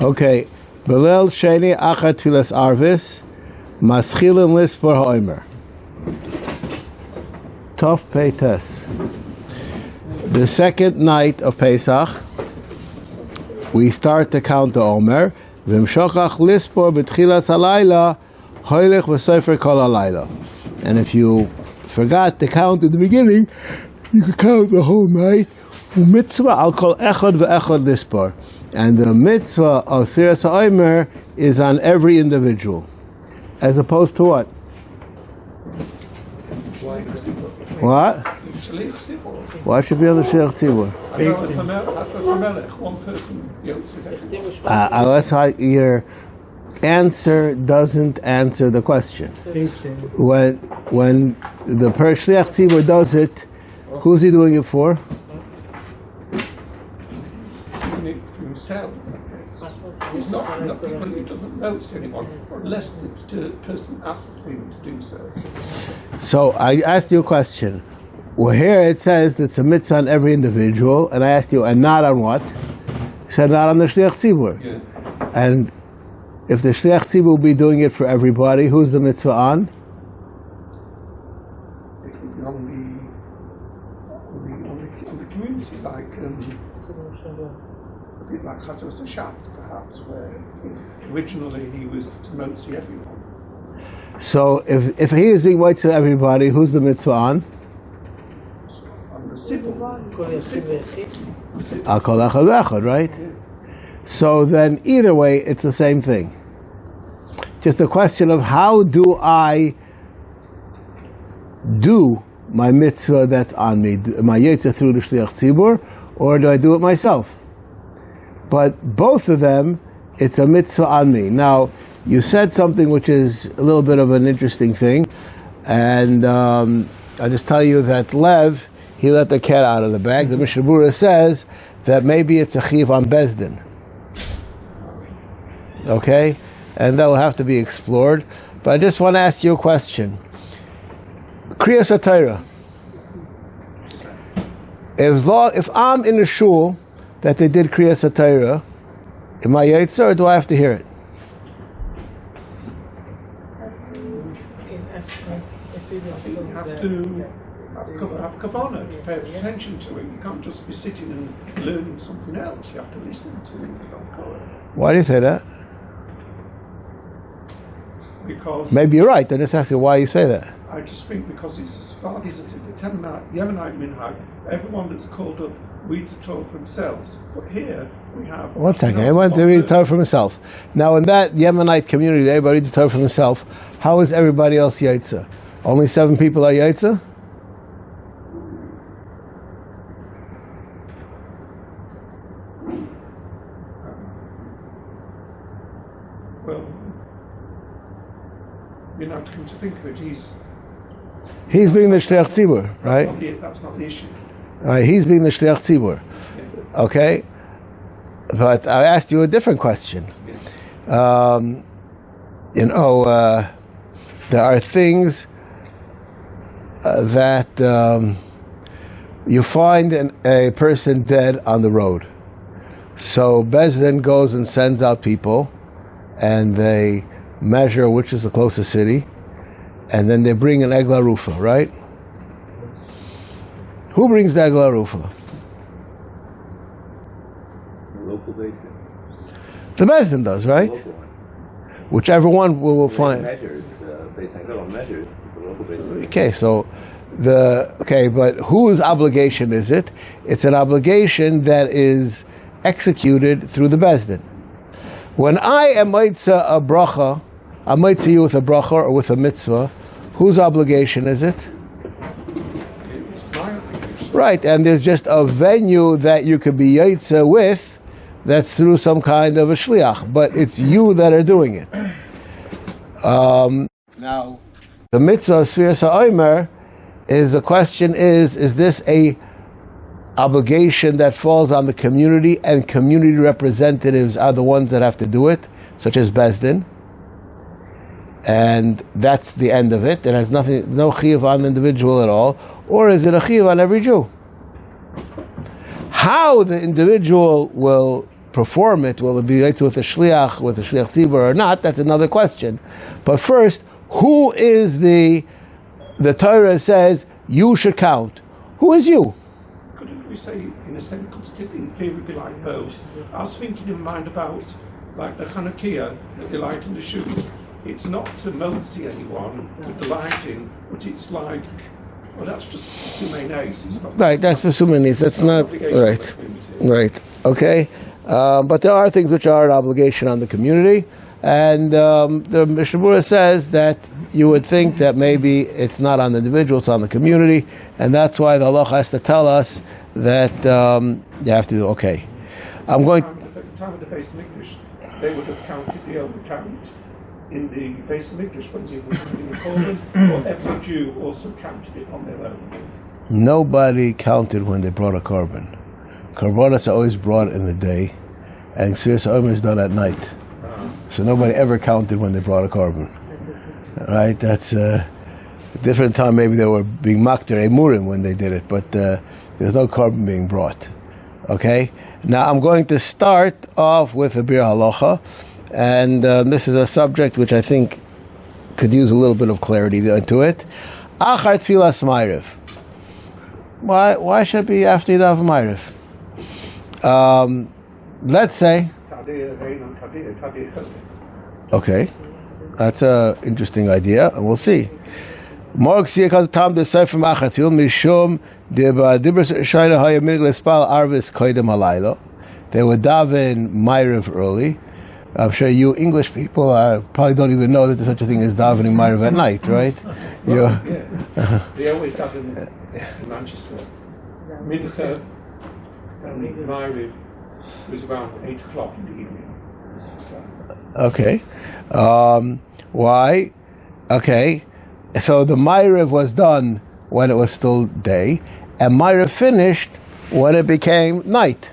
Okay. Belel Sheni Achat Tfilas Arvis Maschilin Lispor HaOmer. Tov Peites. The second night of Pesach, we start to count the Omer. V'mshokach Lispor B'tchilas Halayla Hoylech V'sofer Kol Halayla. And if you forgot to count at the beginning, you could count the whole night. Mitzvah I'll call Echad V'Echad Lispor. And the mitzvah of Sefiras OMER is on every individual, as opposed to what? What? Why should be on the Shliach Tzibur? One person. That's why your answer doesn't answer the question. When the Shliach Tzibur does it, who's he doing it for? Himself. He's not people who doesn't notice anyone unless the person asks him to do so. So I asked you a question. Well, here it says that it's a mitzvah on every individual, and I asked you, and not on what? You said not on the Shliach Tzibur. Yeah. And if the Shliach Tzibur will be doing it for everybody, who's the mitzvah on? It would be on the community, like Chatzos Hashat, perhaps, where originally he was to motzi everyone. So if he is being white to everybody, who's the mitzvah on? On the civil. Al kol echad v'echad, right? Yeah. So then either way, it's the same thing. Just a question of how do I do my mitzvah that's on me? Am I yetzer through the Shliach Tzibur, or do I do it myself? But both of them, it's a mitzvah on me. Now, you said something which is a little bit of an interesting thing, and I'll just tell you that Lev, he let the cat out of the bag. The Mishnah Berurah says that maybe it's a chiv on Bezdin. Okay? And that will have to be explored. But I just want to ask you a question. Krias Torah. If I'm in a shul that they did Krias Torah, am I yetzer or do I have to hear it? You have to have kavanah to pay attention to it. You can't just be sitting and learning something else. You have to listen to it. Why do you say that? Because maybe you're right. I'm just asking why you say that. I just think because it's the Sefiras and the Yemenite minhag, everyone that's called up reads the Torah for themselves. But here we have... One second. Everyone to read the Torah for himself. Now in that Yemenite community, everybody reads the Torah for himself. How is everybody else yetzer? Only 7 people are yetzer? Well, you know, to come to think of it, he's being the Shliach Tzibur, right? That's not the issue. All right, he's being the Shliach Tzibur. Okay? But I asked you a different question. There are things that you find a person dead on the road. So Bezdin goes and sends out people, and they measure which is the closest city, and then they bring an Egla Rufa, right? Who brings the Egla Rufa? The local basis. The Bezdin does, right? The local one. Whichever one will find. Measures, based on measures, the local basis. Okay, but whose obligation is it? It's an obligation that is executed through the Bezdin. When I am mitzvah a bracha, I'm mitzvah you with a bracha or with a mitzvah, whose obligation is it? It's my obligation. Right, and there's just a venue that you could be yetzer with, that's through some kind of a shliach, but it's you that are doing it. Now, the mitzvah of Sefiras OMER is the question is this a obligation that falls on the community, and community representatives are the ones that have to do it, such as Bezdin, and that's the end of it. It has no chiyuv on the individual at all, or is it a chiyuv on every Jew? How the individual will perform it, will it be with a shliach tzibur or not? That's another question. But first, who is the Torah says you should count? Who is you? Couldn't we say, in a sense, in theory, would be like both? I was thinking in mind about like the Hanukkah that they light in the shoes. It's not to motzi anyone with the lighting, but it's like, well, that's just sumenes. It's not right. That's for sumenes. That's not right. Right. Okay. But there are things which are an obligation on the community, and the Mishnah Berurah says that you would think that maybe it's not on the individual, it's on the community, and that's why the halacha has to tell us that you have to do. Okay, I'm going. At the time of the Beis Mikdash, they would have counted the overcount in the Beis Mikdash when you were in the Korban, or every Jew also counted it on their own. Nobody counted when they brought a korban. Korbanos are always brought in the day, and Sefiras is done at night. So nobody ever counted when they brought a korban. Right? That's a different time. Maybe they were being makter emurim when they did it, but there's no korban being brought. Okay? Now I'm going to start off with a bir halacha, and this is a subject which I think could use a little bit of clarity into it. Achar tfilas ma'ariv. Why should it be after Yidav Ma'ariv? Let's say. Okay, that's an interesting idea, and we'll see. They would daven Ma'ariv early. I'm sure you English people probably don't even know that there's such a thing as davening Ma'ariv at night, right? Well, yeah. They always daven in Manchester. Mincha and Ma'ariv was around 8 o'clock in the evening. Okay. Why? Okay. So the Ma'ariv was done when it was still day, and Ma'ariv finished when it became night.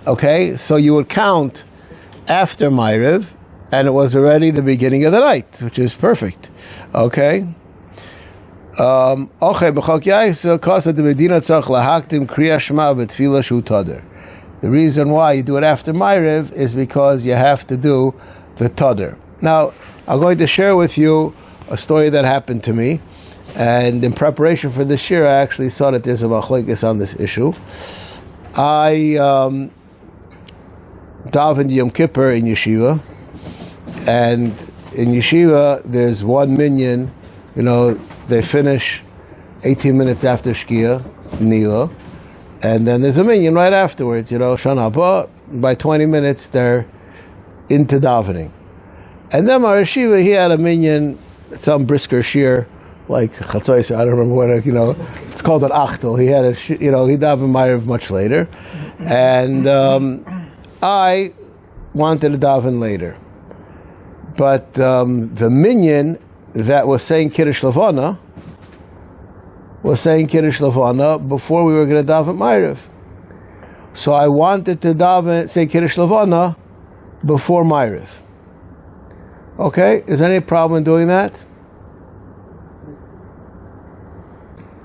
Okay? So you would count after Ma'ariv, and it was already the beginning of the night, which is perfect. Okay? The reason why you do it after Ma'ariv is because you have to do the Tadr. Now, I'm going to share with you a story that happened to me, and in preparation for this year, I actually saw that there's a halachas on this issue. I davened Yom Kippur in yeshiva, and in yeshiva, there's one minyan, they finish 18 minutes after Shkia, Nila, and then there's a minyan right afterwards, Shana Haba. By 20 minutes, they're into davening. And then our yeshiva, he had a minyan, some brisker shir, like Chatzos, I don't remember what, it's called an achtel. He had he davened Ma'ariv much later. And I wanted to daven later. But the minyan that was saying Kiddush Levana before we were going to daven Ma'ariv. So I wanted to say Krias Shma before Ma'ariv. Okay, is there any problem in doing that?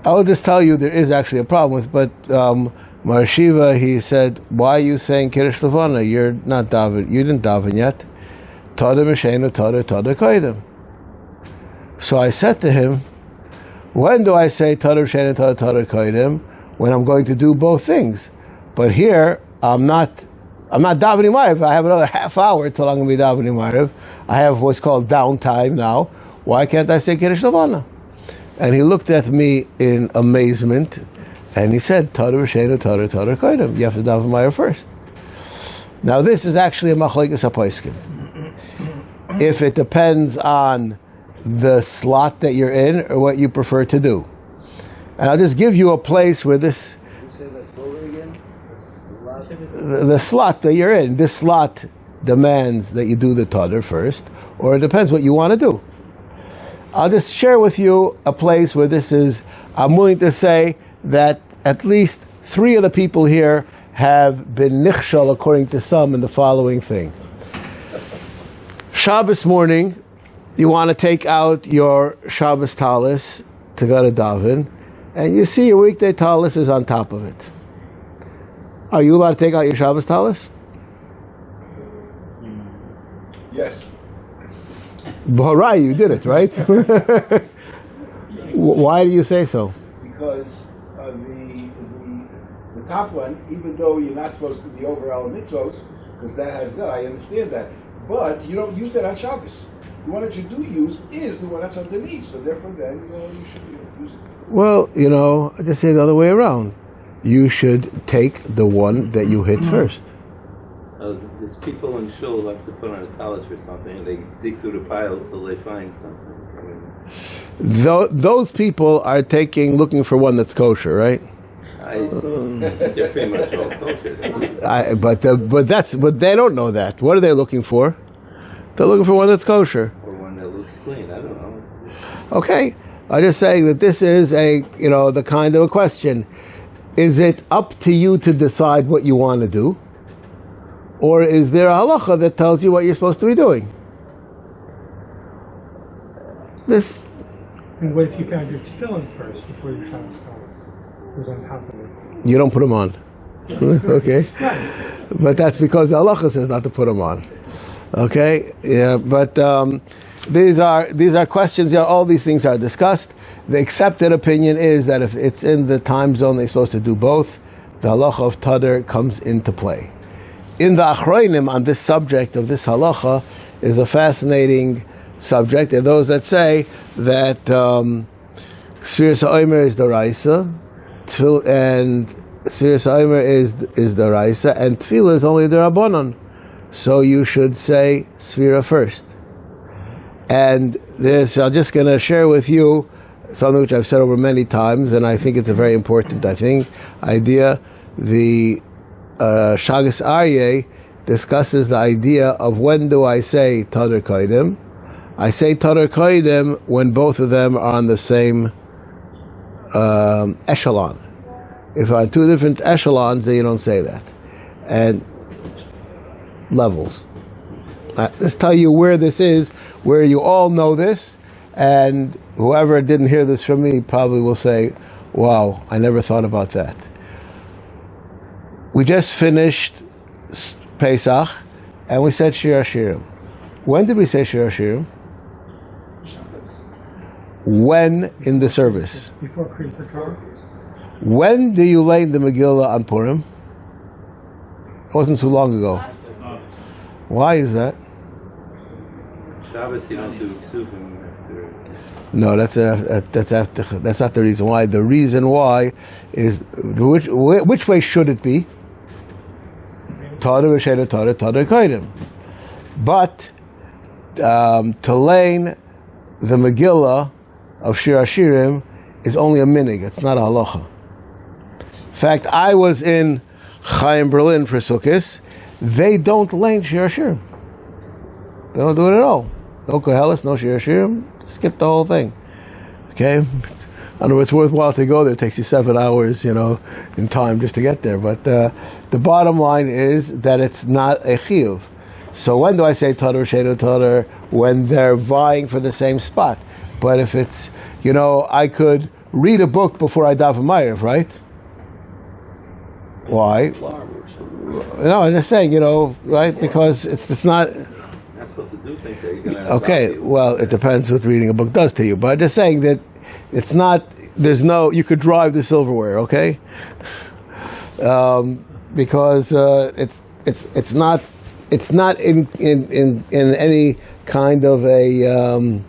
I will just tell you there is actually a problem with, but Marshiva, he said, why are you saying Krias Shma? You're not daven, you didn't daven yet. Tada Meshenu, tada Koidem. So I said to him, when do I say Tada Meshenu, tada Koidem? When I'm going to do both things. But here, I'm not davening Ma'ariv. I have another half hour till I'm going to be davening Ma'ariv. I have what's called downtime now. Why can't I say Krias Shma? And he looked at me in amazement, and he said, Tada Meshenu, tada Koidem. You have to daven Ma'ariv first. Now this is actually a machlokes haposkim. If it depends on the slot that you're in or what you prefer to do. And I'll just give you a place where this... You say that slowly again? The slot that you're in. This slot demands that you do the Tadr first, or it depends what you want to do. I'll just share with you a place where this is... I'm willing to say that at least 3 of the people here have been nichshal, according to some, in the following thing. Shabbos morning, you want to take out your Shabbos talis to go to daven, and you see your weekday talis is on top of it. Are you allowed to take out your Shabbos talis? Yes. Barai, you did it, right? Why do you say so? Because the top one, even though you're not supposed to be over all mitzvos, because that has that, I understand that. But you don't use that on Shabbos. The one that you do use is the one that's underneath. So therefore, then you should be able to use it. Well, I just say the other way around. You should take the one that you hit first. There's people in shul like to put on a tallis or something, and they dig through the pile until they find something. Those people are looking for one that's kosher, right? They're pretty much all kosher. But they don't know that. What are they looking for? They're looking for one that's kosher. Or one that looks clean. I don't know. Okay, I'm just saying that this is the kind of a question. Is it up to you to decide what you want to do? Or is there a halacha that tells you what you're supposed to be doing? And what if you found your tefillin first before your Shabbos tallis? It was on top of it. You don't put them on. Okay? But that's because the halacha says not to put them on. Okay? Yeah, but these are questions, all these things are discussed. The accepted opinion is that if it's in the time zone they're supposed to do both, the halacha of tadr comes into play. In the Achronim on this subject of this halacha is a fascinating subject. There are those that say that Sefiras OMER is the Raisa, and Sefiras OMER is the Raisa, and tefillin is only the Rabbanon. So you should say Sefira first. And I'm just going to share with you something which I've said over many times, and I think it's a very important idea. The Shagas Aryeh discusses the idea of when do I say Tadr Kodim. I say Tadr Kodim when both of them are on the same echelon. If on two different echelons, then you don't say that. And levels. Let's tell you where this is, where you all know this, and whoever didn't hear this from me probably will say, wow, I never thought about that. We just finished Pesach, and we said Shir HaShirim. When did we say Shir HaShirim? When in the service? Before Krias Shma. When do you lay the Megillah on Purim? It wasn't so long ago. Why is that? Shabbos, you don't do Ksuvim after. No, that's not the reason why. The reason why is which way should it be? Torah v'sheda Torah kodim. But to lay the Megillah of Shir HaShirim is only a minig. It's not a halacha. In fact, I was in Chaim, Berlin for Sukkot. They don't lay Shir HaShirim. They don't do it at all. No Koheles, no Shir HaShirim. Skip the whole thing. Okay? I know it's worthwhile to go there. It takes you 7 hours, in time just to get there. But the bottom line is that it's not a chiyuv. So when do I say Torah, Shedu Torah? When they're vying for the same spot. But if it's, I could read a book before I daven Ma'ariv, right? Why? No, I'm just saying, right? Because it's not... Okay, well, it depends what reading a book does to you. But I'm just saying that it's not, you could drive the silverware, okay? Because it's not in any kind of a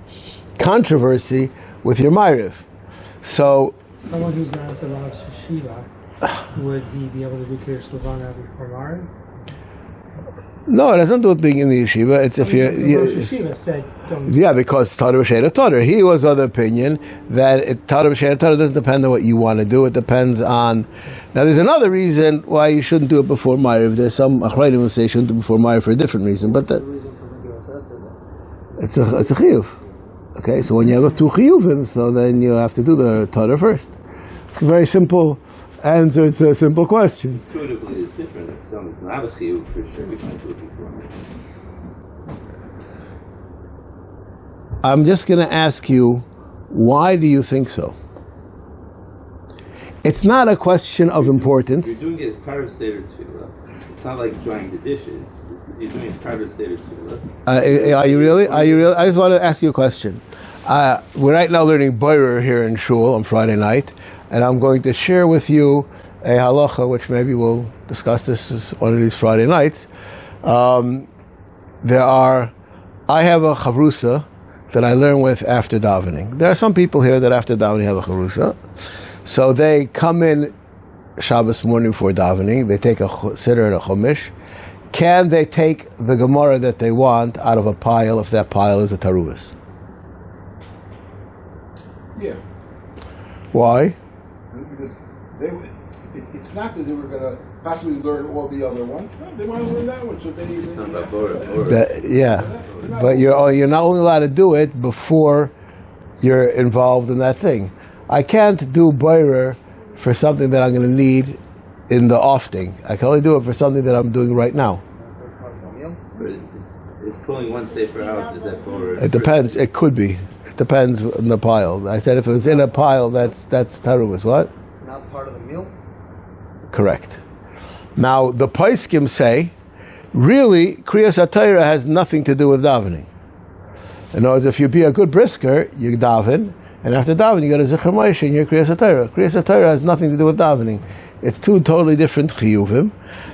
controversy with your Ma'ariv. So someone who's not at the Rav's yeshiva, would he be able to do Krias Shma before Ma'ariv? No, it has nothing to do with being in the yeshiva. It's if you. Yeshiva said, yeah, because Torah v'sheda Torah. He was of the opinion that Torah v'sheda Torah doesn't depend on what you want to do. It depends on. Now, there's another reason why you shouldn't do it before Ma'ariv. There's some Achronim who say you shouldn't do it before Ma'ariv for a different reason, but that. It's a chiyuv. Okay, so when you have two chiyuvim, so then you have to do the Torah first. It's a very simple answer to a simple question. Intuitively, it's different. If someone's not a chiyuv, for sure we can't do it before. I'm just going to ask you, why do you think so? It's not a question of importance. You're doing it as part of Seder Tefillah. It's not like drying the dishes. You're doing private Seder tefillah. Are you really? Are you really? I just want to ask you a question. We're right now learning Berurah here in Shul on Friday night, and I'm going to share with you a halacha, which maybe we'll discuss this one of these Friday nights. I have a chavrusa that I learn with after davening. There are some people here that after davening have a chavrusa. So they come in Shabbos morning before davening, they take a siddur and a chumash. Can they take the Gemara that they want out of a pile if that pile is a taruas? Yeah. Why? Because it's not that they were going to possibly learn all the other ones. No, they want to learn that one, so they need But you're not only allowed to do it before you're involved in that thing. I can't do boirer for something that I'm going to need in the ofting. I can only do it for something that I'm doing right now. It's pulling one sefer out. Is that for? It depends. It could be. It depends on the pile. I said if it was in a pile, that's taruas. What? Not part of the meal? Correct. Now the Paiskim say, really, Krias Shma has nothing to do with davening. In other words, if you be a good brisker, you daven, and after davening you go to Zichar Moshe and you're Krias Shma. Krias Shma has nothing to do with davening. It's two totally different chiyuvim,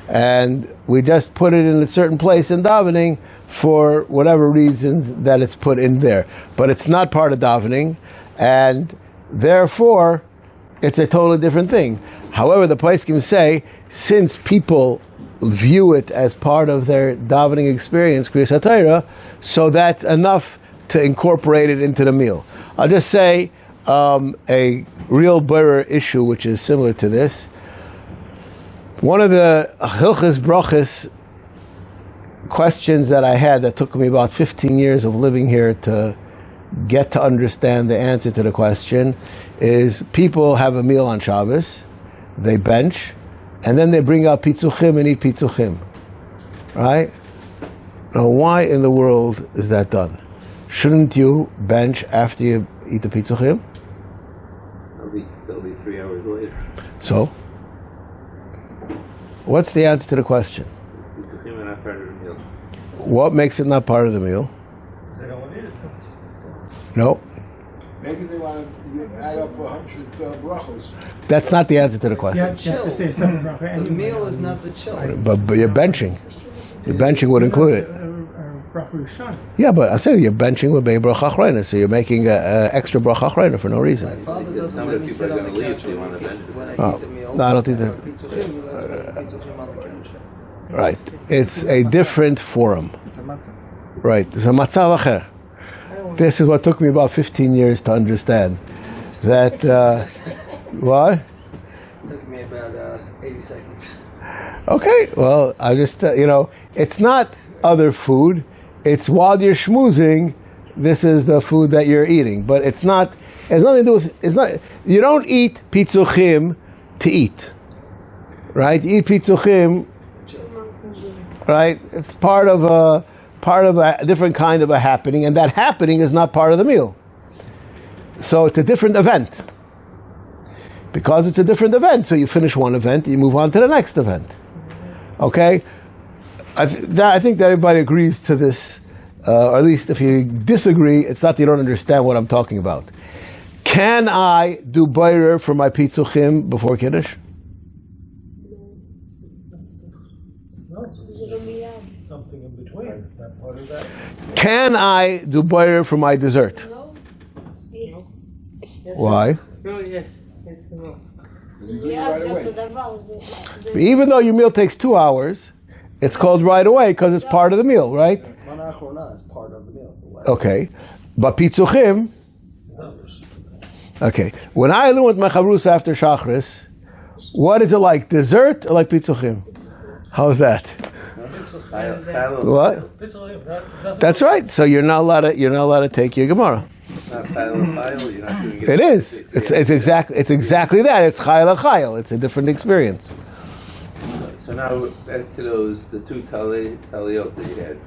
and we just put it in a certain place in davening for whatever reasons that it's put in there. But it's not part of davening, and therefore it's a totally different thing. However, the Paiskim say, since people view it as part of their davening experience, Krias Shma, so that's enough to incorporate it into the meal. I'll just say a real Berurah issue which is similar to this. One of the Hilchos brachas questions that I had that took me about 15 years of living here to get to understand the answer to the question is people have a meal on Shabbos, they bench, and then they bring out pitzuchim and eat pitzuchim. Right? Now why in the world is that done? Shouldn't you bench after you eat the pitzuchim? That'll be 3 hours later. So? What's the answer to the question? Pitzuchim are not part of the meal. What makes it not part of the meal? They don't want to eat it. No. Maybe they want to add up 100 brachos. That's not the answer to the question. You have to say something about it. The meal is not the chill. But you're benching. Your benching would include it. Yeah, but I say you're benching with Bei Bracha Achrayna, so you're making an extra Bracha Achrayna for no reason. My father doesn't let me sit on the couch when I eat the meal. No, I don't think that. Right. It's a different forum. Right. It's a matzav acher. This is what took me about 15 years to understand. That, what? It took me about 80 seconds. Okay, well, I just, it's not other food. It's while you're schmoozing, this is the food that you're eating. But it's nothing to do with, you don't eat pitzuchim to eat. Right? You eat pitzuchim, right? It's part of a different kind of a happening, and that happening is not part of the meal. So it's a different event. Because it's a different event, so you finish one event, you move on to the next event. Okay? I think that everybody agrees to this, or at least if you disagree, it's not that you don't understand what I'm talking about. Can I do boirer for my pitzuchim before Kiddush? Something in between. Is that part of that? Can I do boirer for my dessert? No. Why? No, yes. No. Even though your meal takes 2 hours, it's called right away because it's part of the meal, right? Mana Achrona is part of the meal. Okay. But pitzuchim, okay. When I learn with my chavrusa after Shachris, what is it like, dessert or like pitzuchim? How's that? What? That's right. So you're not allowed to take your Gemara. It is. It's exactly that. It's chayil chayil. It's a different experience. So now back to the two taliot that you had.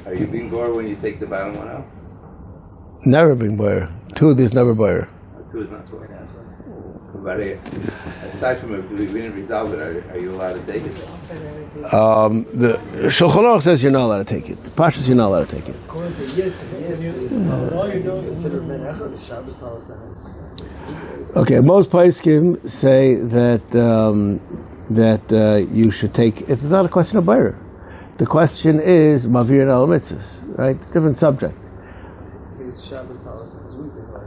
Are you being bored when you take the bottom one out? Never being boyer. Two, there's never boyer. Two is not bored. But aside from if we didn't resolve it, are you allowed to take it? The Shulchan Aruch says you're not allowed to take it. The Pashas, you're not allowed to take it. According to yes, it's considered ben echad. The Shabbos tells us. Okay, most poskim say that you should take. It's not a question of Bayer. The question is mavir al mitzvahs, right? Different subject. His Shabbos tells us weekly, but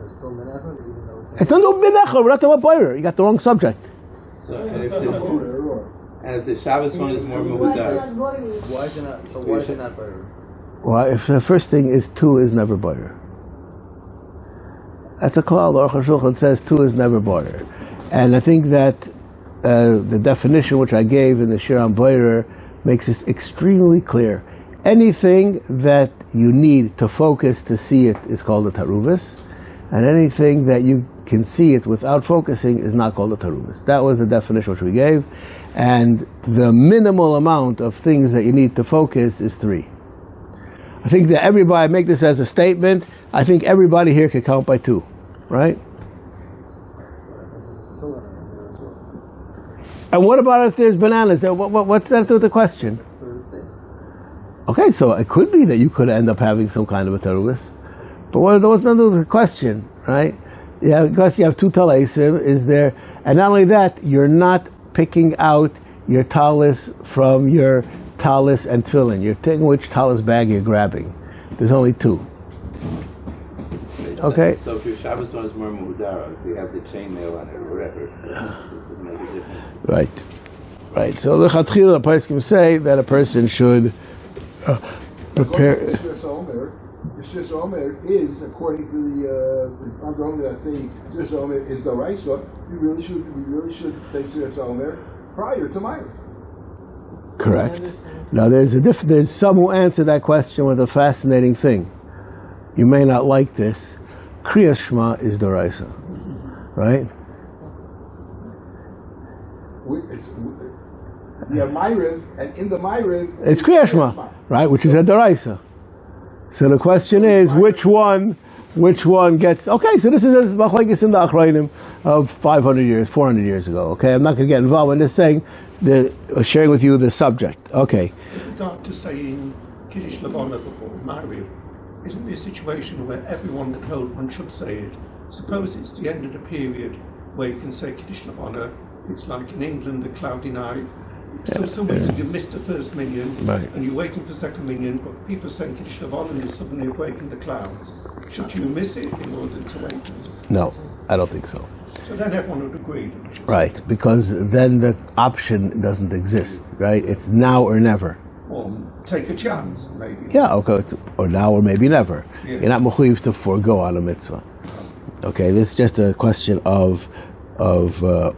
it's still ben echad, even though It's not no binachal. We're not talking about Bayer. You got the wrong subject. So, and if the Shabbos one is more mehudar, why is it not? So why is it not better? Well, if the first thing is two is never Bayer. That's a klal. The Aruch HaShulchan says two is never Bayer, and I think that the definition which I gave in the Shir on Bayer makes this extremely clear. Anything that you need to focus to see it is called a taruvis, and anything that you can see it without focusing is not called a taruvis. That was the definition which we gave, and the minimal amount of things that you need to focus is 3. I think that everybody, make this as a statement, I think everybody here can count by 2, right? And what about if there's bananas? What's that to do with the question? Okay, so it could be that you could end up having some kind of a taruvis, but what was not the question, right? Yeah, because you have 2 talasim, is there, and not only that, you're not picking out your talis from your talis and tefillin. You're taking which talis bag you're grabbing. There's only 2. Okay? So if your Shabbos one is more mehudar, if you have the chainmail on it or whatever, it doesn't make a difference. Right. So the Chatchila, the poskim say that a person should prepare. Krias Shma is, according to the ongoing that say Krias Shma is the Raisa, we really should say Krias Shma prior to mine. Correct. Now there's some who answer that question with a fascinating thing. You may not like this. Krias Shma is the Raisa, right? We have Myriv, and in the Myriv it's Krias Shma, right? Which is a Daraisa. So the question is, which one gets... Okay, so this is a machlekes in the Achrayim of 500 years, 400 years ago, okay? I'm not going to get involved. I'm just saying, sharing with you the subject. Okay. With regard to saying Kiddush Levana before Ma'ariv, isn't there a situation where everyone that hold one should say it? Suppose it's the end of the period where you can say Kiddush Levana. It's like in England, a cloudy night. So you missed the first minyan, right, and you're waiting for the second minyan, but people are saying Kiddush Levana and you suddenly awaken the clouds. Should you miss it in order to wait? No, I don't think so. So then everyone would agree. Right, because then the option doesn't exist, right? It's now or never. Or take a chance, maybe. Yeah, okay, or now or maybe never. Yeah. You're not mechuyev to forego on a mitzvah. Okay, this is just a question of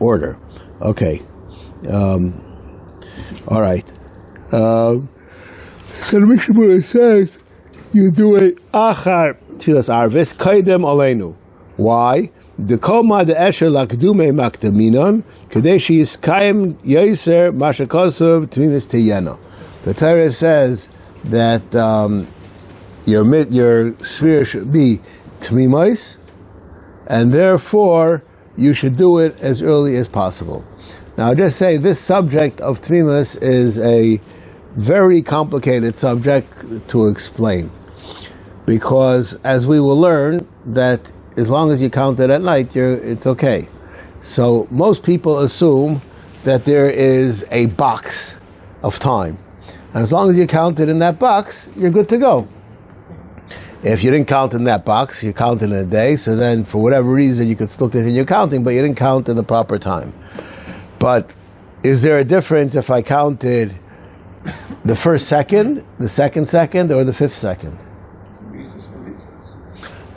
order. Okay. All right. So the Mishnah Berurah says you do it achar tfilas arvis kaidem aleinu. Why? The koma the esher lakdume makdaminon kadei sheyiskayim yoser mashakosov tmimis teyena. The Torah says that your sphere should be tmimos, and therefore you should do it as early as possible. Now, I'll just say this subject of tmimus is a very complicated subject to explain, because as we will learn that as long as you count it at night, it's okay. So most people assume that there is a box of time, and as long as you count it in that box, you're good to go. If you didn't count in that box, you counted in a day, so then for whatever reason you could still continue counting, but you didn't count in the proper time. But is there a difference if I counted the first second, the second second, or the 5th second?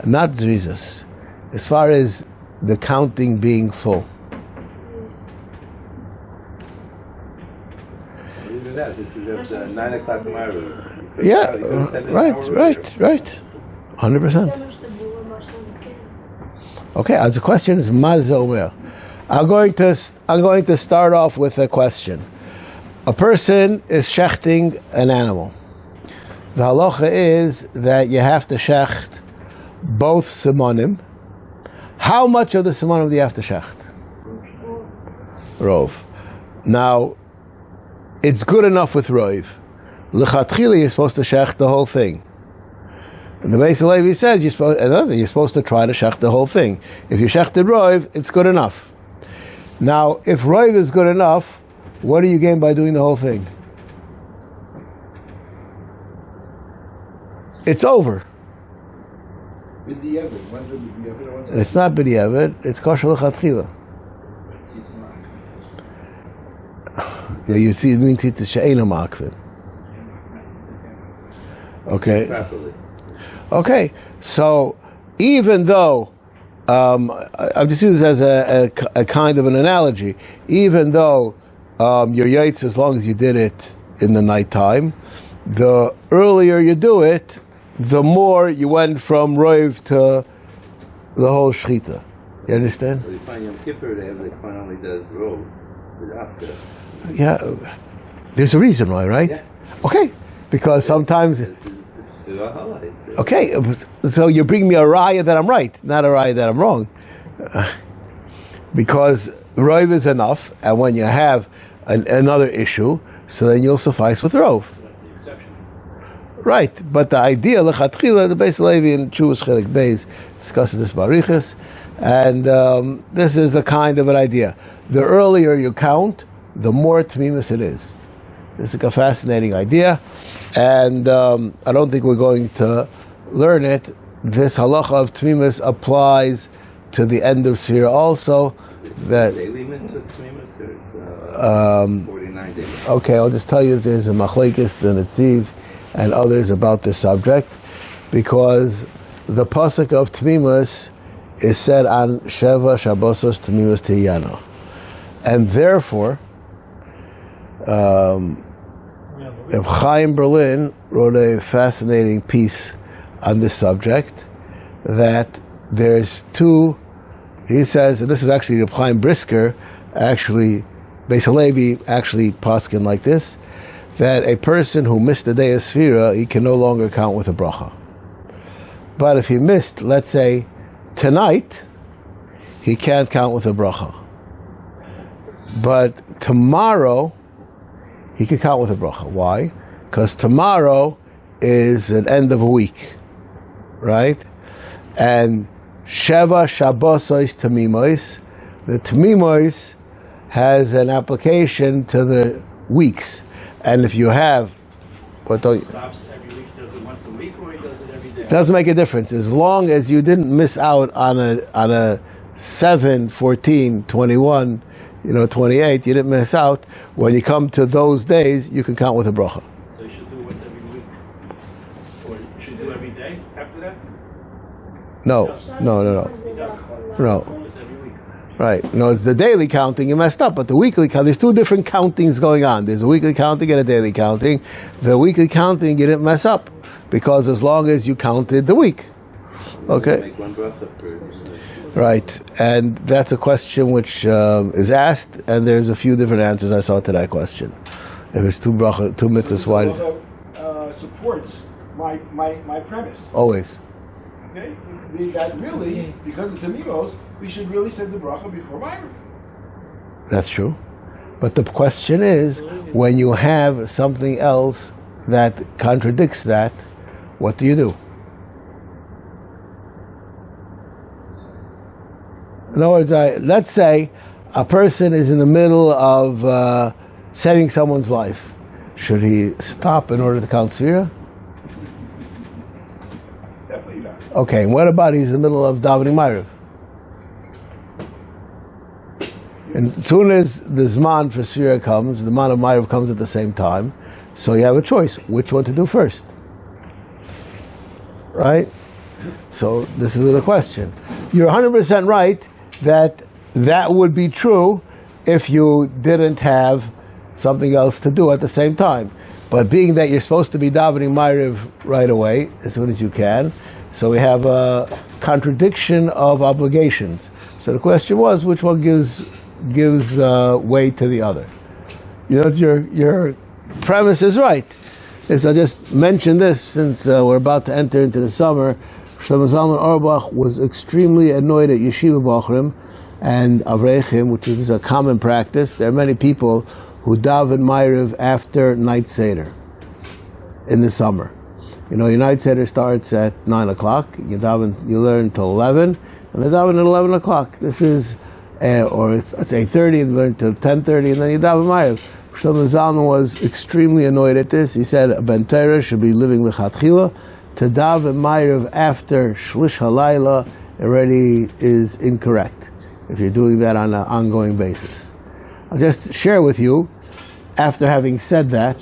Not zrizas. As far as the counting being full. Even that, this is at 9 o'clock tomorrow. Yeah, right. 100%. Okay, as the question is Maz Omer. I'm going to start off with a question. A person is shechting an animal. The halacha is that you have to shecht both simonim. How much of the Simanim do you have to shecht? Rov. Now, it's good enough with Rov. L'chatchila, you're supposed to shecht the whole thing. And the Beis Halevi says you're supposed to try to shecht the whole thing. If you shechted Rov, it's good enough. Now, if Rov is good enough, what do you gain by doing the whole thing? It's over. It's not b'diavad, it's kosher l'chatchila. You see, it means it's she'ena makvin. Okay. Okay. So, even though, I'm just using this as a kind of an analogy, even though your yaitz, as long as you did it in the nighttime, the earlier you do it, the more you went from Rov to the whole Shechita. You understand? Well, you find Yom Kippur, the Kohen only does Rov. Yeah. There's a reason why, right? Yeah. Okay. Because sometimes... Okay. So you bring me a raya that I'm right, not a raya that I'm wrong. Because Rov is enough, and when you have another issue, so then you'll suffice with Rov. Right, but the idea, l'chatchila, the Beis Halevi in Chuvas Chelik Beis discusses this barichas, and this is the kind of an idea. The earlier you count, the more tmimus it is. It's like a fascinating idea, and I don't think we're going to learn it. This halacha of tmimus applies to the end of Sefira also. That daily mitzvah tmimus, there's 49 days. Okay, I'll just tell you that there's a machlekes, the Netziv, and others about this subject, because the pasuk of Tmimus is said on Sheva Shabbosos Tmimus Tiyana, and therefore, Chaim Berlin wrote a fascinating piece on this subject. That there's two. He says, and this is actually Chaim Brisker, actually Beis Halevi actually paskin like this, that a person who missed the day of Sefira, he can no longer count with a bracha. But if he missed, let's say, tonight, he can't count with a bracha. But tomorrow, he can count with a bracha. Why? Because tomorrow is an end of a week, right? And Sheva Shabbosos Tamimois, the Tamimois has an application to the weeks. And if you have, what don't you? Stops every week. Does it once a week, or he does it every day? It doesn't make a difference as long as you didn't miss out on a 7, 14, 21, 28. You didn't miss out. When you come to those days, you can count with a bracha. So you should do it once every week, or you should do every day after that. No. Just every week. Right. No, it's the daily counting you messed up, but the weekly count, there's two different countings going on. There's a weekly counting and a daily counting. The weekly counting you didn't mess up, because as long as you counted the week. Okay. Make one bracha for Right. And that's a question which is asked, and there's a few different answers I saw to that question. If it's two mitzvahs, why? Supports my premise. Always. Okay? That really, because of Tamimos, we should really say the bracha before Ma'ariv. That's true. But the question is, when you have something else that contradicts that, what do you do? In other words, let's say a person is in the middle of saving someone's life. Should he stop in order to count Sefira? Definitely not. Okay, and what about he's in the middle of davening Ma'ariv? And as soon as the Zman for Sefira comes, the Zman of Ma'ariv comes at the same time, so you have a choice, which one to do first. Right? So this is the question. You're 100% right that would be true if you didn't have something else to do at the same time. But being that you're supposed to be davening Ma'ariv right away, as soon as you can, so we have a contradiction of obligations. So the question was, which one gives way to the other? Your premise is right. I just mentioned this since we're about to enter into the summer Shlomo Zalman Auerbach was extremely annoyed at yeshiva bachrim and avrechim, which is a common practice. There are many people who daven Ma'ariv after night seder in the summer. You know, your night seder starts at 9 o'clock. You learn till 11, and they daven at 11 o'clock. This is, or it's 8:30, and learn till 10:30, and then you daven Ma'ariv. Shlomo Zalman was extremely annoyed at this. He said a ben Torah should be living lechatchila. To daven Ma'ariv after Shlish Halayla already is incorrect if you're doing that on an ongoing basis. I'll just share with you, after having said that,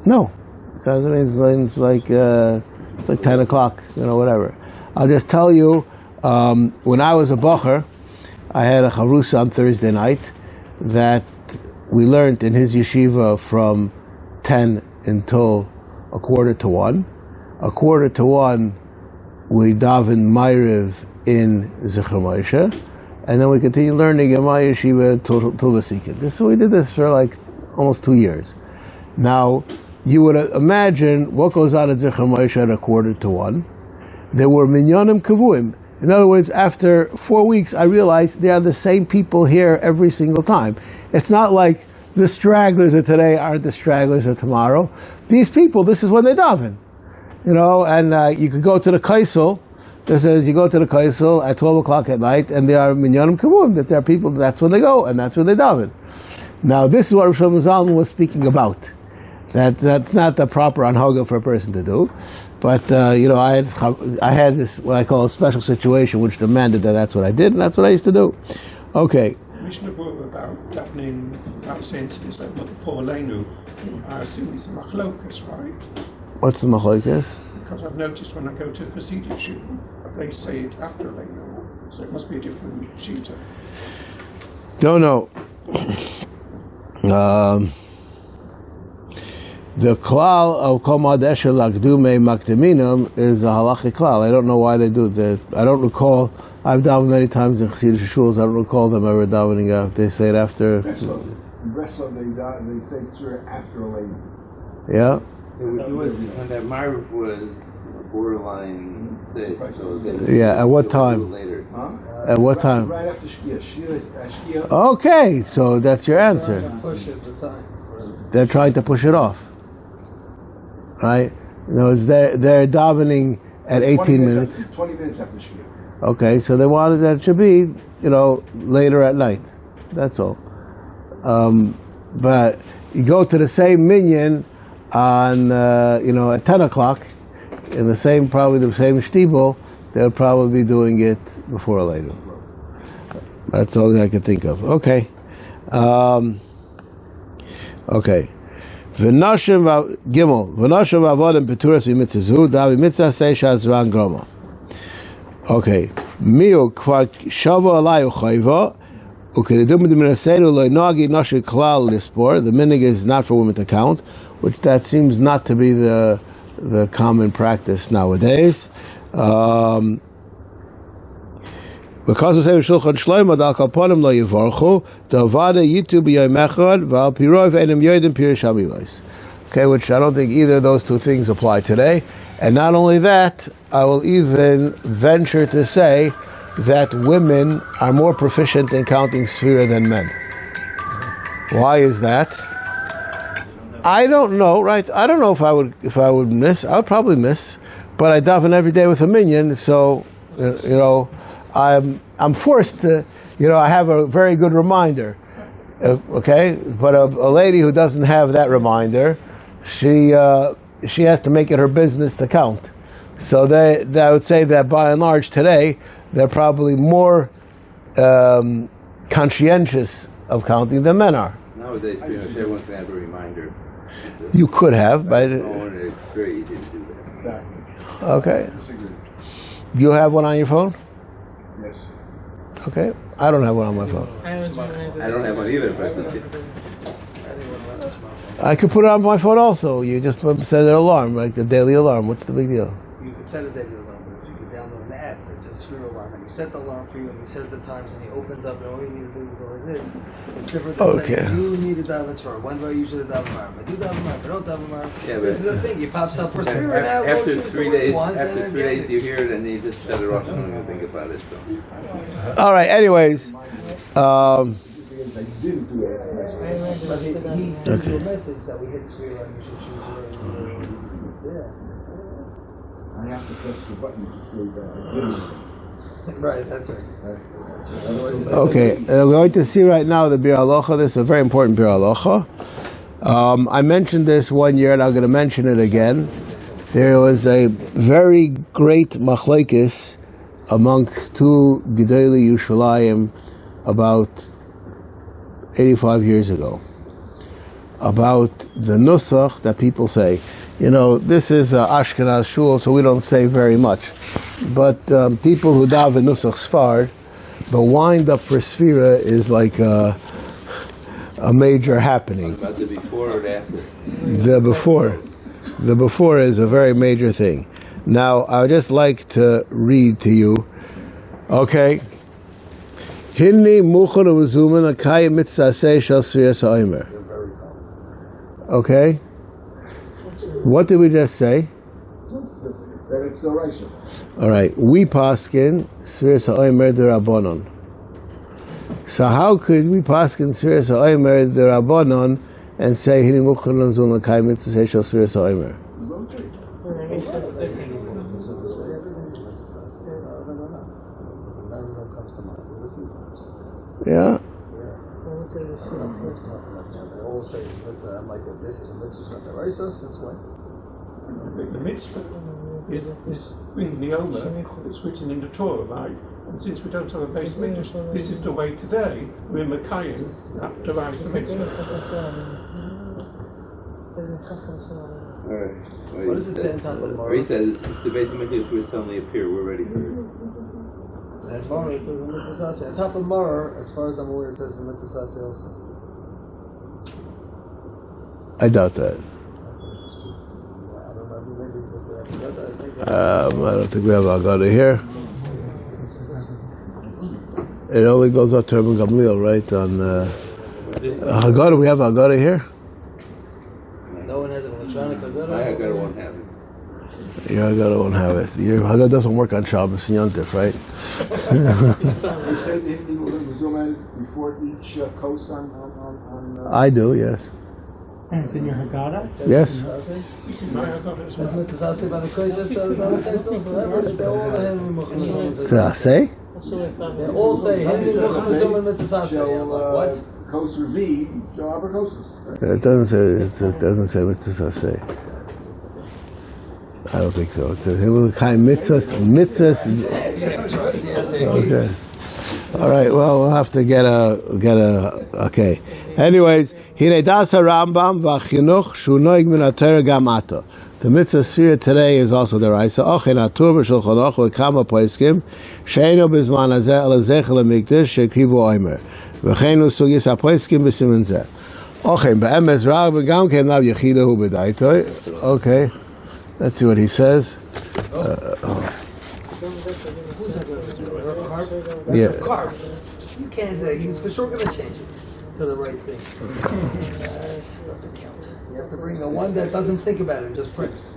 no, because it's like 10 o'clock, whatever. I'll just tell you, when I was a bacher, I had a charusa on Thursday night that we learned in his yeshiva from 10 until 1:45. 1:45, we daven Ma'ariv in Zecher Moshe, and then we continue learning in my yeshiva till Vasikin. So we did this for like almost 2 years. Now, you would imagine what goes on at Zecher Moshe at 1:45. There were minyanim kavuim. In other words, after 4 weeks, I realized they are the same people here every single time. It's not like the stragglers of today aren't the stragglers of tomorrow. These people, this is when they daven. And you could go to the Kaisel. This is, you go to the Kaisel at 12 o'clock at night, and there are minyanim kavuim, that there are people, that's when they go, and that's when they daven. Now, this is what Rosh Shlomo Zalman was speaking about. That's not the proper anhaga for a person to do. But, I had this, what I call a special situation, which demanded that that's what I did, and that's what I used to do. Okay. Mishnah Berurah about davening, about saying to this like before Leinu, I assume it's machlokas, right? What's the machlokes? Because I've noticed when I go to Hasidic shul, they say it after Leinu, so it must be a different shita. Don't know. The klal of kol ma'adeh lakdume makdeminum is a halachic klal. I don't know why they do that. I don't recall. I've davened many times in Hasidic shuls. I don't recall them ever davening. They say it after. In Breslau, they say tzur after Leinu. Yeah. When that Ma'ariv was borderline thick, so at what time? Later. Huh? At what time? Right after Shkia. Shkia. Okay, so that's your answer. Push it the time. They're trying to push it off, right? In other words, they're davening at 18 minutes. 20 minutes after Shkia. Okay, so they wanted that it should be, later at night. That's all. But you go to the same minyan on, at 10 o'clock, in probably the same shtibel, they'll probably be doing it before or later. That's all I can think of. Okay. Okay. V'nashim Gimel. V'nashim v'avodim peturas v'mitzazu davi mitzah seisha zran groma. Okay. Miu kvar shava alayu chayva ukedidum d'minasenu lo nagi nashir klal lispor. The minig is not for women to count, which that seems not to be the common practice nowadays. Because we say Shulchan Shlomo dal kalponim lo yivarchu davada yitu b'yom echad v'al pirov enim yodim pirish hamilos. Okay, which I don't think either of those two things apply today. And not only that, I will even venture to say that women are more proficient in counting Sefira than men. Why is that? I don't know, right? I don't know if I would miss. I would probably miss, but I daven every day with a minyan, so I'm forced to, I have a very good reminder, okay? But a lady who doesn't have that reminder, she has to make it her business to count. So I would say that by and large today, they're probably more conscientious of counting than men are. Nowadays, everyone can have a reminder. You could have, but It's very easy to do that. Exactly. Okay. You have one on your phone? Yes. Okay. I don't have one on my phone. I don't have one either, but I could put it on my phone also. You just set an alarm, like a daily alarm. What's the big deal? You could set a daily alarm, but if you could download an app that it's a Sefira alarm, and he set the alarm for you, and he says the times, and he opens up, and all you need to do is go like this. It's different than saying, you need a daven for. When do I usually daven mar? I do daven mar, I don't daven mar. Yeah, this is the thing, he pops up for Sefira now. After 3 days, after 3 days you hear it, and you just shut it off and don't even think about it. So. All right. Anyways, But he sends you a message that we hit Sefira, and you should choose your. I have to press the button to say that. Right, that's right. okay. We're going to see right now the Bir Halacha. This is a very important Bir Halacha. I mentioned this one year, and I'm going to mention it again. There was a very great machlekes amongst two Gedolei Yerushalayim about 85 years ago about the nusach that people say. You know, this is Ashkenaz shul, so we don't say very much. But people who daven nusach sfard, the wind-up for Sefira is like a major happening. About the before or the after? The before is a very major thing. Now, I would just like to read to you, okay? Hinni muchon uzuman akay mitzaseh shel Sefiras OMER. Okay? What did we just say? That it's the right. All right. We paskin Sefiras OMER d'Rabbanon. So how could we paskin Sefiras OMER d'Rabbanon and say Hinni muchon uzuman akay mitzaseh shel Sefiras OMER? Yeah. They all say it's mitzvah. I'm like, well, this is a mitzvah, it's not the right. Since when? The mitzvah is bringing the OMER that's written in the Torah, right? And since we don't have a base mitzvah, this is the way today we're Mekayim that derives the mitzvah. Alright. What does it say in top of the He says the base mitzvah only appear. We're ready for it. And on top of Morah, as far as I'm aware, it says a mitzvah also. I doubt that. I don't think we have Agada here. It only goes up to Rabbi Gamliel, right? On Agada, we have Agada here. No one has an electronic Agada. My Agada won't have it. Your Agada won't have it. Your Agada doesn't work on Shabbos and Yontif, right? You said that you were going to zoom in before each coast on I do, yes. And it's in your Haggadah? Yes. This is my Haggadah as well. So I say? They all say what? Coast Revi, so Abracosis. It doesn't say mitzvah say. I don't think so. It's a mitzvahs. Okay. All right. Well, we'll have to get a. Okay. Anyways, Hinedasa Rambam v'chinuch shunoig min haTorah gam ata. The mitzvah Sefira today is also the Raisa. Ochin atur b'shulchan aruch v'kama poiskim she'eino b'zman hazeh el zecher lemikdash shekrivu OMER v'cheinu sugis hapoiskim b'siman zeh. Ochin be'emes rag v'gam ken lav yechidahu b'daitoi. Okay. Let's see what he says. Yeah. You can't. He's for sure going to change it to the right thing. That doesn't count. You have to bring the one that doesn't think about it and just prints.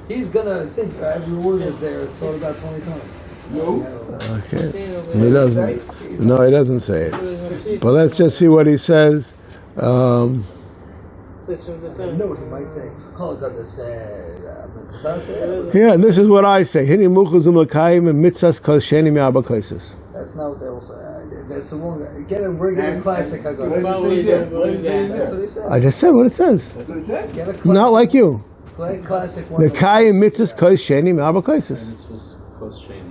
He's going to think every word is there. Thought about 20 times. No. Okay. He doesn't. No, he doesn't say it. But let's just see what he says. No, he might say, oh, God, this yeah, and this is what I say. Hini muchuzum l'kayim and mitzvahs kol sheni mi'arba kaisos. That's not what they all say. That's the wrong. Get a regular classic. I go. That's what he said. I just said what it says. That's what it says? Get a classic. Not like you. Classic one. The kayim mitzvahs kol sheni mi'arba kaisos.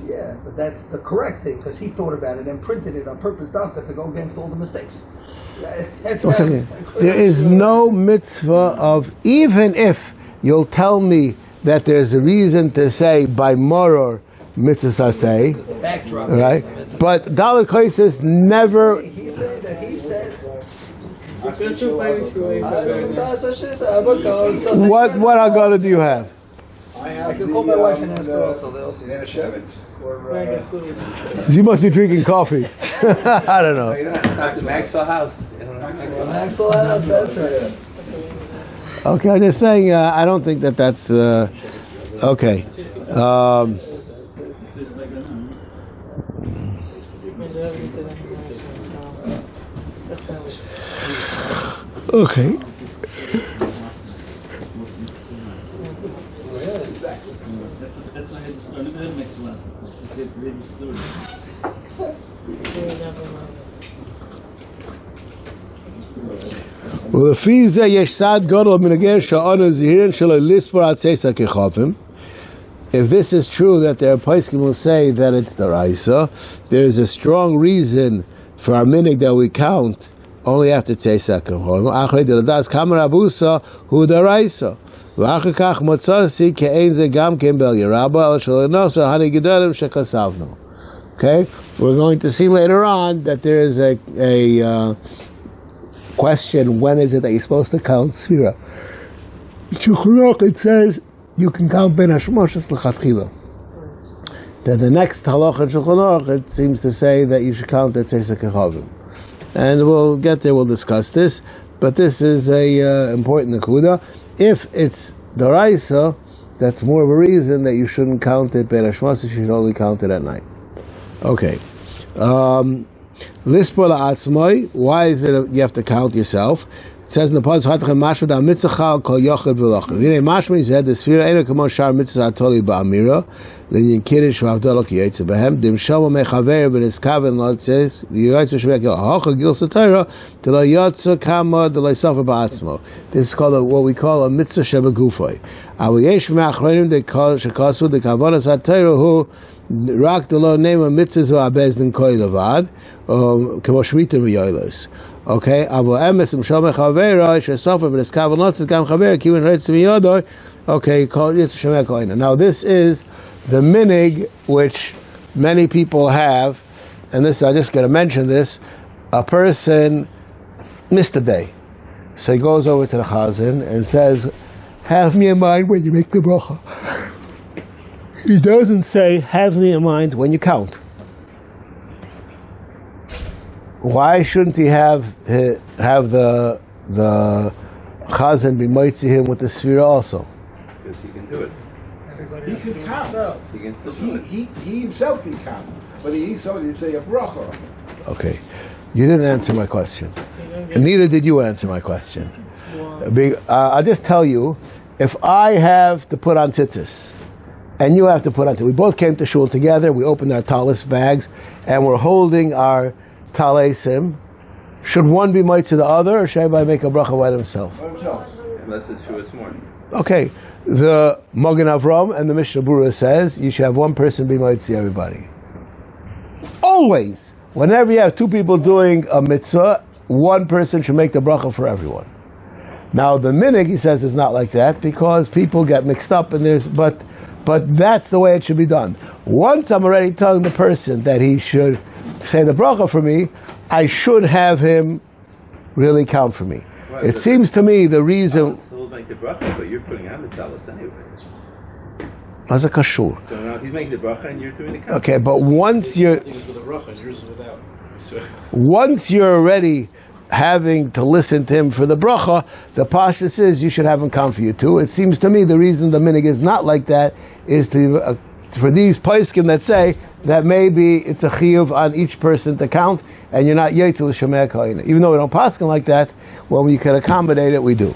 Yeah, but that's the correct thing because he thought about it and printed it on purpose, Dafka, to go against all the mistakes. That's there is no mitzvah of, even if you'll tell me that there's a reason to say by moror mitzvah say, right? But Dalet Kaisos never. He said that. He said. What Haggadah do you have? I can call my wife and ask her also. They also use yeshivas. You must be drinking coffee. I don't know. Maxwell House. Maxwell House, that's right. Okay, I'm just saying, I don't think that's... okay. Okay. That's why I had to start. Look at Maxwell House. It's a great story. ולפי זה יש סעד גדול מנגד שעונו זהירן שלא לספור עד צייסה כחופים. If this is true that there are poskim will say that it's daraisa, there is a strong reason for our minig that we count only after Tzeisak Kehofim. Achrei deladas kamar abusa hu daraisa. V'achar kach motzasi ke'ein ze gam ken bel yerabba el shalinosa hani gedolim shekasavno. Okay, we're going to see later on that there is a question: when is it that you're supposed to count Sefira? Shulchan Aruch, it says you can count Ben Hashmoshes l'chatchila. Then the next halacha in Shulchan Aruch, it seems to say that you should count at Tzeisak Kechavim. And we'll get there, we'll discuss this. But this is a important nekuda. If it's daraisa, that's more of a reason that you shouldn't count it Ben Hashmoshes, you should only count it at night. Okay. Lispor la'atzmoi, why is it you have to count yourself? It says in the pasuk, "Hatachem mashma da mitzvah kol yochid v'lochid." V'nei mashma he said the sefira eino kamo shar mitzvah atoli ba'amira linyan kiddush v'avdala ki yotze behem dim shama mechaver v'niskaven lotzes v'yotze shemek halacha gil satira d'lo yotze kama d'lo yisofer ba'atzmo. This is called what we call a mitzvah shebegufay. Avu yesh me'achronim shekasu dekavonas atayra hu rak d'lo nema mitzvah abezdin koi levad kamo shmita v'yoylos. Okay, Abu Emes Mshomeh Chavera Shesofer B'Neskav Lotzes Gam Chavera Kiven Reitz Miyodoy. Okay, called Yitzchak Shemek. Now this is the minig which many people have, and this I just got to mention this. A person missed a day, so he goes over to the chazan and says, "Have me in mind when you make the bracha." He doesn't say, "Have me in mind when you count." Why shouldn't he have the chazan be mitzi him with the sefira also? Because he can do it. He can count. He can still do it. He himself can count, but he needs somebody to say a bracha. Okay, you didn't answer my question. And neither did you answer my question. I'll just tell you, if I have to put on tzitzis, and you have to put on tzitzis, we both came to shul together, we opened our talis bags, and we're holding our Talesim, should one be mitzvah to the other, or should everybody make a bracha by themselves? Unless it's Shavuos morning. Okay, the Magen Avrohom and the Mishnah Berurah says you should have one person be mitzvah everybody. Always, whenever you have two people doing a mitzvah, one person should make the bracha for everyone. Now the minig, he says, is not like that because people get mixed up and but that's the way it should be done. Once I'm already telling the person that he should say the bracha for me, I should have him really count for me. Right, it seems to me the reason... He'll make the bracha, but you're putting on the talis anyway. As a kashur. So now he's making the bracha and you're doing the count. Okay, but once you're... Once you're already having to listen to him for the bracha, the pasha says you should have him count for you too. It seems to me the reason the minig is not like that is to for these poskim that say that maybe it's a chiyuv on each person to count, and you're not yetzel l'shamei ka'ina. Even though we don't paskin like that, when we can accommodate it, we do.